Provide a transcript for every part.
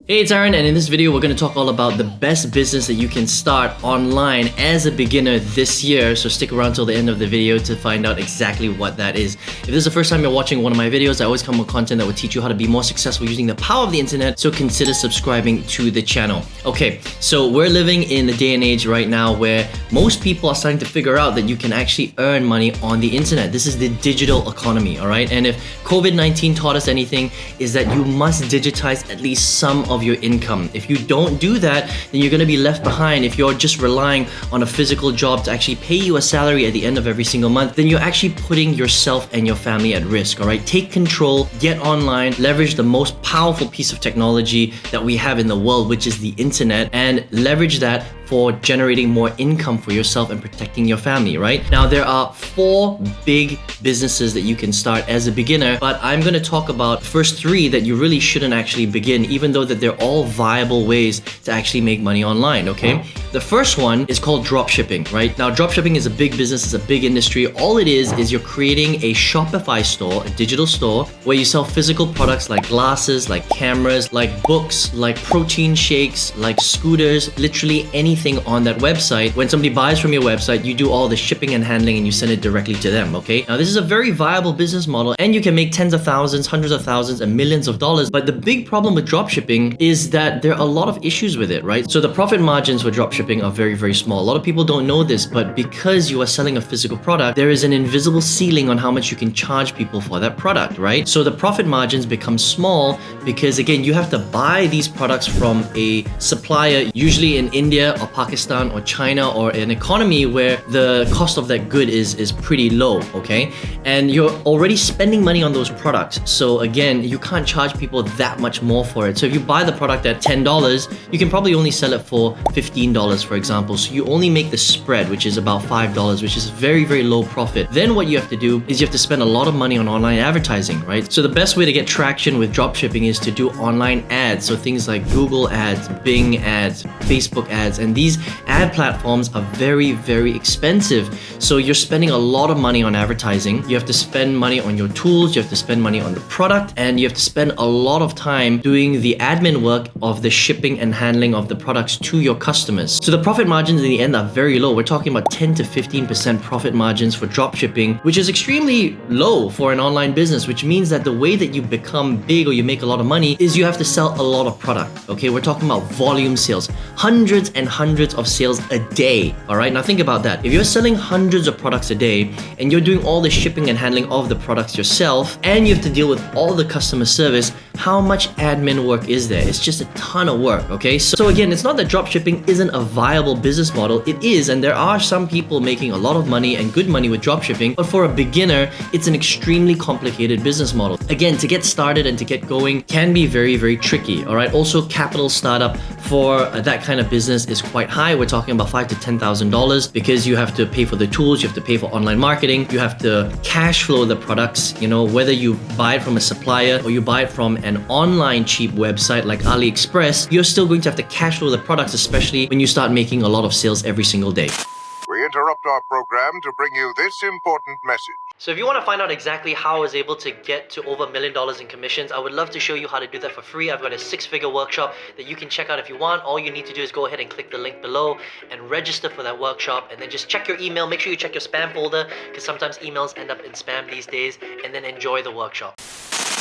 Hey, it's Aaron, and in this video we're going to talk all about the best business that you can start online as a beginner this year. So stick around till the end of the video to find out exactly what that is. If this is the first time you're watching one of my videos, I always come with content that will teach you how to be more successful using the power of the internet, so consider subscribing to the channel. Okay, so we're living in a day and age right now where most people are starting to figure out that you can actually earn money on the internet. This is the digital economy, alright? And if COVID-19 taught us anything, is that you must digitize at least some of your income. If you don't do that, then you're going to be left behind. If you're just relying on a physical job to actually pay you a salary at the end of every single month, then you're actually putting yourself and your family at risk, all right? Take control, get online, leverage the most powerful piece of technology that we have in the world, which is the internet, and leverage that for generating more income for yourself and protecting your family, right? Now, there are 4 big businesses that you can start as a beginner, but I'm going to talk about the first 3 that you really shouldn't actually begin, even though that they're all viable ways to actually make money online, okay? The first one is called dropshipping, right? Now, dropshipping is a big business, it's a big industry. All it is you're creating a Shopify store, a digital store, where you sell physical products like glasses, like cameras, like books, like protein shakes, like scooters, literally anything on that website. When somebody buys from your website, you do all the shipping and handling and you send it directly to them, okay? Now, this is a very viable business model and you can make tens of thousands, hundreds of thousands, and millions of dollars. But the big problem with dropshipping is that there are a lot of issues with it, right? So the profit margins for dropshipping are very, very small. A lot of people don't know this, but because you are selling a physical product, there is an invisible ceiling on how much you can charge people for that product, right? So the profit margins become small because, again, you have to buy these products from a supplier, usually in India or Pakistan or China, or an economy where the cost of that good is pretty low, okay? And you're already spending money on those products. So again, you can't charge people that much more for it. So if you buy the product at $10, you can probably only sell it for $15, for example. So you only make the spread, which is about $5, which is very, very low profit. Then what you have to do is you have to spend a lot of money on online advertising, right? So the best way to get traction with dropshipping is to do online ads. So things like Google ads, Bing ads, Facebook ads, and these ad platforms are very, very expensive. So you're spending a lot of money on advertising. You have to spend money on your tools, you have to spend money on the product, and you have to spend a lot of time doing the admin work of the shipping and handling of the products to your customers. So the profit margins in the end are very low. We're talking about 10 to 15% profit margins for dropshipping, which is extremely low for an online business, which means that the way that you become big or you make a lot of money is you have to sell a lot of product, okay? We're talking about volume sales, hundreds and hundreds of sales a day, all right? Now think about that. If you're selling hundreds of products a day and you're doing all the shipping and handling of the products yourself, and you have to deal with all the customer service, how much admin work is there? It's just a ton of work, okay? So again, it's not that dropshipping isn't a viable business model. It is, and there are some people making a lot of money and good money with dropshipping, but for a beginner, it's an extremely complicated business model. Again, to get started and to get going can be very, very tricky, all right? Also, capital startup for that kind of business is quite high. We're talking about $5,000 to $10,000 because you have to pay for the tools, you have to pay for online marketing, you have to cash flow the products, you know, whether you buy it from a supplier or you buy it from an online cheap website like AliExpress, you're still going to have to cash flow the products, especially when you start making a lot of sales every single day. We interrupt our program to bring you this important message. So if you want to find out exactly how I was able to get to over $1 million in commissions, I would love to show you how to do that for free. I've got a 6-figure workshop that you can check out if you want. All you need to do is go ahead and click the link below and register for that workshop, and then just check your email. Make sure you check your spam folder because sometimes emails end up in spam these days, and then enjoy the workshop.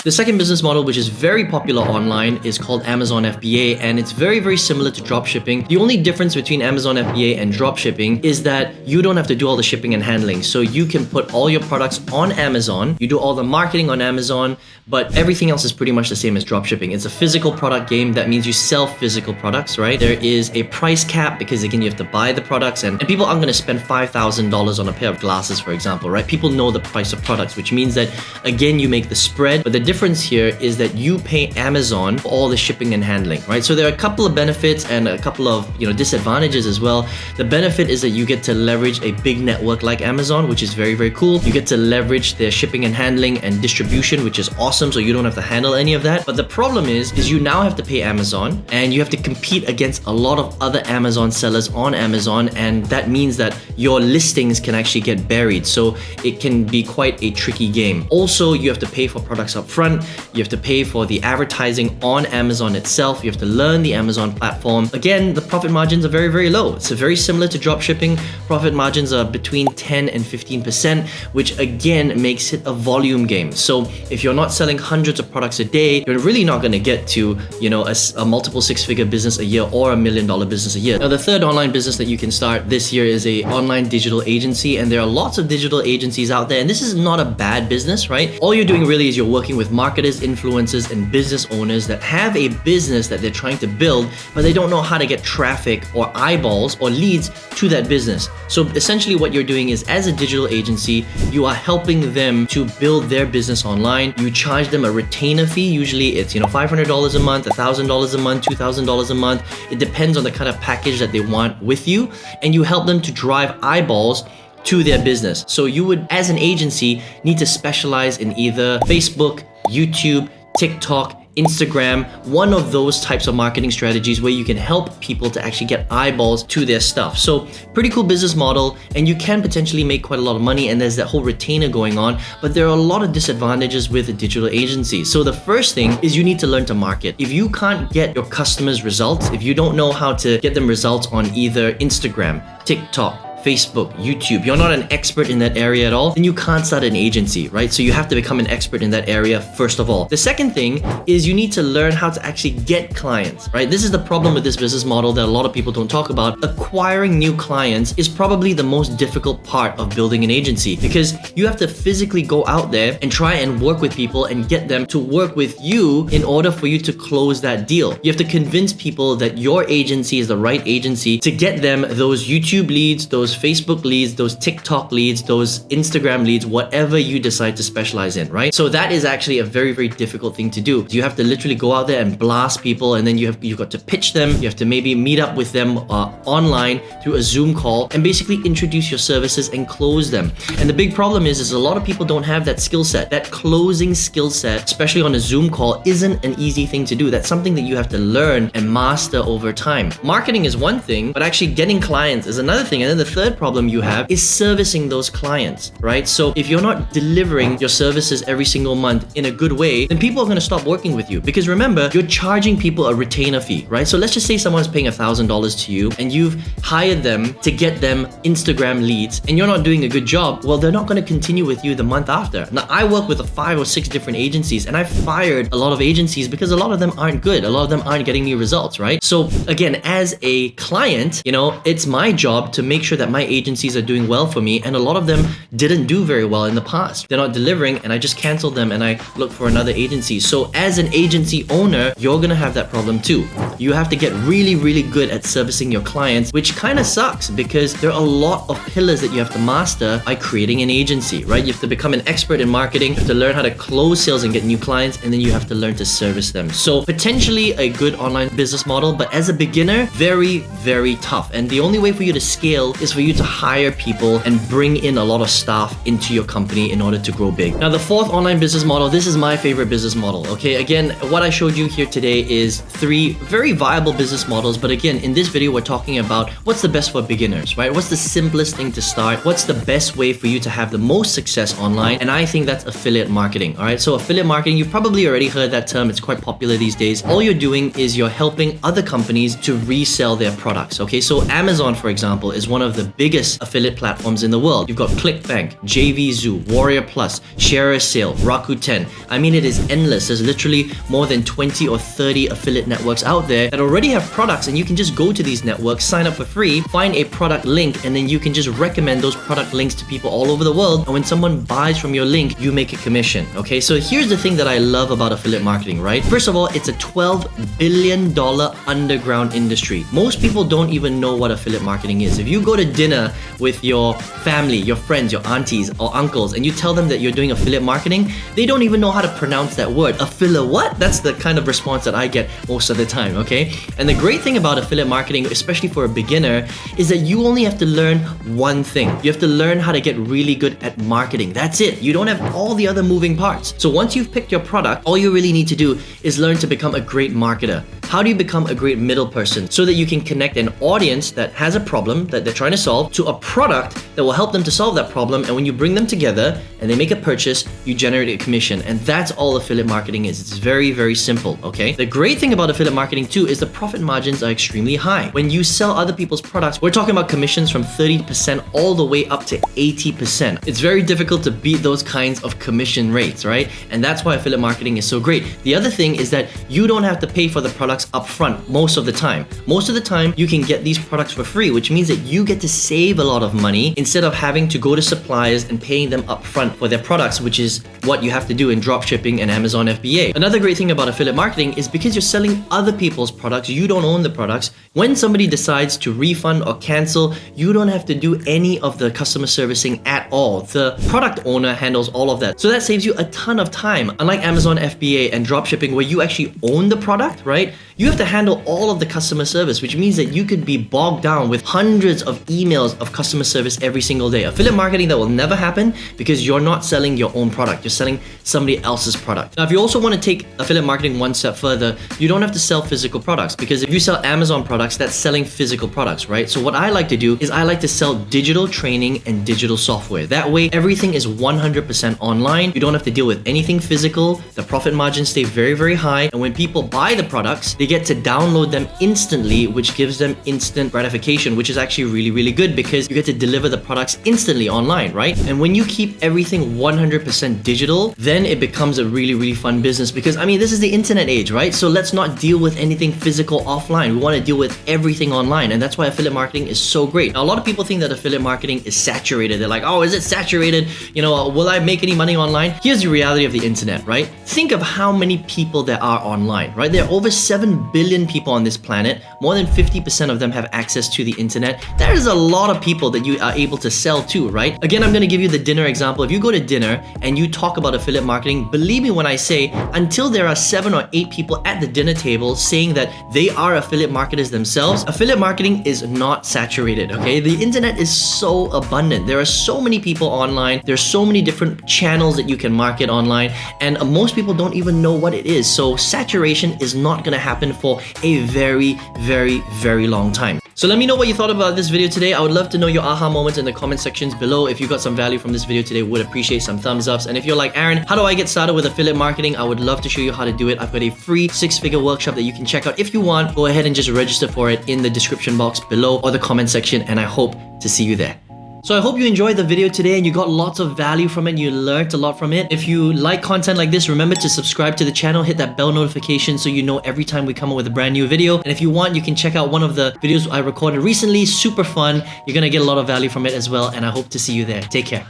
The second business model, which is very popular online, is called Amazon FBA, and it's very, very similar to dropshipping. The only difference between Amazon FBA and dropshipping is that you don't have to do all the shipping and handling. So you can put all your products on Amazon, you do all the marketing on Amazon, but everything else is pretty much the same as dropshipping. It's a physical product game. That means you sell physical products, right? There is a price cap because, again, you have to buy the products, and people aren't going to spend $5,000 on a pair of glasses, for example, right? People know the price of products, which means that, again, you make the spread, but the difference here is that you pay Amazon for all the shipping and handling, right? So there are a couple of benefits and a couple of, disadvantages as well. The benefit is that you get to leverage a big network like Amazon, which is very, very cool. You get to leverage their shipping and handling and distribution, which is awesome, so you don't have to handle any of that. But the problem is you now have to pay Amazon and you have to compete against a lot of other Amazon sellers on Amazon, and that means that your listings can actually get buried. So it can be quite a tricky game. Also, you have to pay for products up front. front, you have to pay for the advertising on Amazon itself, you have to learn the Amazon platform. Again, the profit margins are very, very low. It's very similar to drop shipping. Profit margins are between 10 and 15%, which again makes it a volume game. So if you're not selling hundreds of products a day, you're really not going to get to, you know, a multiple six-figure business a year or $1 million business a year. Now, the third online business that you can start this year is a online digital agency, and there are lots of digital agencies out there, and this is not a bad business, right? All you're doing really is you're working with marketers, influencers, and business owners that have a business that they're trying to build, but they don't know how to get traffic or eyeballs or leads to that business. So essentially what you're doing is, as a digital agency, you are helping them to build their business online. You charge them a retainer fee. Usually it's, you know, $500 a month, $1,000 a month, $2,000 a month. It depends on the kind of package that they want with you, and you help them to drive eyeballs to their business. So you would, as an agency, need to specialize in either Facebook, YouTube, TikTok, Instagram, one of those types of marketing strategies where you can help people to actually get eyeballs to their stuff. So pretty cool business model, and you can potentially make quite a lot of money, and there's that whole retainer going on, but there are a lot of disadvantages with a digital agency. So the first thing is you need to learn to market. If you can't get your customers results, if you don't know how to get them results on either Instagram, TikTok, Facebook, YouTube, you're not an expert in that area at all, then you can't start an agency, right? So you have to become an expert in that area first of all. The second thing is you need to learn how to actually get clients, right? This is the problem with this business model that a lot of people don't talk about. Acquiring new clients is probably the most difficult part of building an agency, because you have to physically go out there and try and work with people and get them to work with you in order for you to close that deal. You have to convince people that your agency is the right agency to get them those YouTube leads, those Facebook leads, those TikTok leads, those Instagram leads, whatever you decide to specialize in, right? So that is actually a very, very difficult thing to do. You have to literally go out there and blast people, and then you've got to pitch them. You have to maybe meet up with them online through a Zoom call and basically introduce your services and close them. And the big problem is a lot of people don't have that skill set. That closing skill set, especially on a Zoom call, isn't an easy thing to do. That's something that you have to learn and master over time. Marketing is one thing, but actually getting clients is another thing. And then the third problem you have is servicing those clients, right? So if you're not delivering your services every single month in a good way, then people are going to stop working with you, because remember, you're charging people a retainer fee, right? So let's just say someone's paying $1,000 to you and you've hired them to get them Instagram leads, and you're not doing a good job. Well, they're not going to continue with you the month after. Now, I work with 5 or 6 different agencies, and I've fired a lot of agencies because a lot of them aren't good. A lot of them aren't getting me results, right? So again, as a client, you know, it's my job to make sure that my agencies are doing well for me, and a lot of them didn't do very well in the past. They're not delivering, and I just canceled them and I look for another agency. So as an agency owner, you're gonna have that problem too. You have to get really, really good at servicing your clients, which kind of sucks because there are a lot of pillars that you have to master by creating an agency, right? You have to become an expert in marketing, you have to learn how to close sales and get new clients, and then you have to learn to service them. So potentially a good online business model, but as a beginner, very, very tough. And the only way for you to scale is for you to hire people and bring in a lot of staff into your company in order to grow big. Now, the fourth online business model, this is my favorite business model, okay? Again, what I showed you here today is 3 very viable business models, but again, in this video, we're talking about what's the best for beginners, right? What's the simplest thing to start? What's the best way for you to have the most success online? And I think that's affiliate marketing, all right? So affiliate marketing, you've probably already heard that term. It's quite popular these days. All you're doing is you're helping other companies to resell their products, okay? So Amazon, for example, is one of the biggest affiliate platforms in the world. You've got ClickBank, JVZoo, Warrior Plus, ShareASale, Rakuten. I mean, it is endless. There's literally more than 20 or 30 affiliate networks out there that already have products, and you can just go to these networks, sign up for free, find a product link, and then you can just recommend those product links to people all over the world. And when someone buys from your link, you make a commission, okay? So here's the thing that I love about affiliate marketing, right? First of all, it's a $12 billion underground industry. Most people don't even know what affiliate marketing is. If you go to dinner with your family, your friends, your aunties or uncles, and you tell them that you're doing affiliate marketing, they don't even know how to pronounce that word. Affiliate what? That's the kind of response that I get most of the time, okay? And the great thing about affiliate marketing, especially for a beginner, is that you only have to learn one thing. You have to learn how to get really good at marketing. That's it. You don't have all the other moving parts. So once you've picked your product, all you really need to do is learn to become a great marketer. How do you become a great middle person so that you can connect an audience that has a problem that they're trying to solve to a product that will help them to solve that problem. And when you bring them together and they make a purchase, you generate a commission. And that's all affiliate marketing is. It's very, very simple, okay? The great thing about affiliate marketing too is the profit margins are extremely high. When you sell other people's products, we're talking about commissions from 30% all the way up to 80%. It's very difficult to beat those kinds of commission rates, right? And that's why affiliate marketing is so great. The other thing is that you don't have to pay for the products upfront most of the time. Most of the time, you can get these products for free, which means that you get to save a lot of money instead of having to go to suppliers and paying them upfront for their products, which is what you have to do in dropshipping and Amazon FBA. Another great thing about affiliate marketing is because you're selling other people's products, you don't own the products. When somebody decides to refund or cancel, you don't have to do any of the customer servicing at all. The product owner handles all of that. So that saves you a ton of time. Unlike Amazon FBA and dropshipping where you actually own the product, right? You have to handle all of the customer service, which means that you could be bogged down with hundreds of emails of customer service every single day. Affiliate marketing, that will never happen because you're not selling your own product. You're selling somebody else's product. Now, if you also want to take affiliate marketing one step further, you don't have to sell physical products because if you sell Amazon products, that's selling physical products, right? So what I like to do is I like to sell digital training and digital software. That way, everything is 100% online. You don't have to deal with anything physical. The profit margins stay very, very high. And when people buy the products, they get to download them instantly, which gives them instant gratification, which is actually really, really good because you get to deliver the products instantly online, right? And when you keep everything 100% digital, then it becomes a really, really fun business because, I mean, this is the internet age, right? So let's not deal with anything physical offline. We want to deal with everything online. And that's why affiliate marketing is so great. Now, a lot of people think that affiliate marketing is saturated. They're like, oh, is it saturated? You know, will I make any money online? Here's the reality of the internet, right? Think of how many people there are online, right? There are over 7 billion people on this planet. More than 50% of them have access to the internet. There is a lot of people that you are able to sell to, right? Again, I'm going to give you the dinner example. If you go to dinner and you talk about affiliate marketing, believe me when I say, until there are 7 or 8 people at the dinner table saying that they are affiliate marketers themselves, affiliate marketing is not saturated, okay? The internet is so abundant. There are so many people online. There's so many different channels that you can market online, and most people don't even know what it is. So saturation is not going to happen for a very, very, very long time. So let me know what you thought about this video today. I would love to know your aha moments in the comment sections below. If you got some value from this video today, would appreciate some thumbs ups. And if you're like, Aaron, how do I get started with affiliate marketing? I would love to show you how to do it. I've got a free 6-figure workshop that you can check out if you want. Go ahead and just register for it in the description box below or the comment section, and I hope to see you there. So I hope you enjoyed the video today and you got lots of value from it. You learned a lot from it. If you like content like this, remember to subscribe to the channel, hit that bell notification so you know every time we come up with a brand new video. And if you want, you can check out one of the videos I recorded recently. Super fun. You're gonna get a lot of value from it as well, and I hope to see you there. Take care.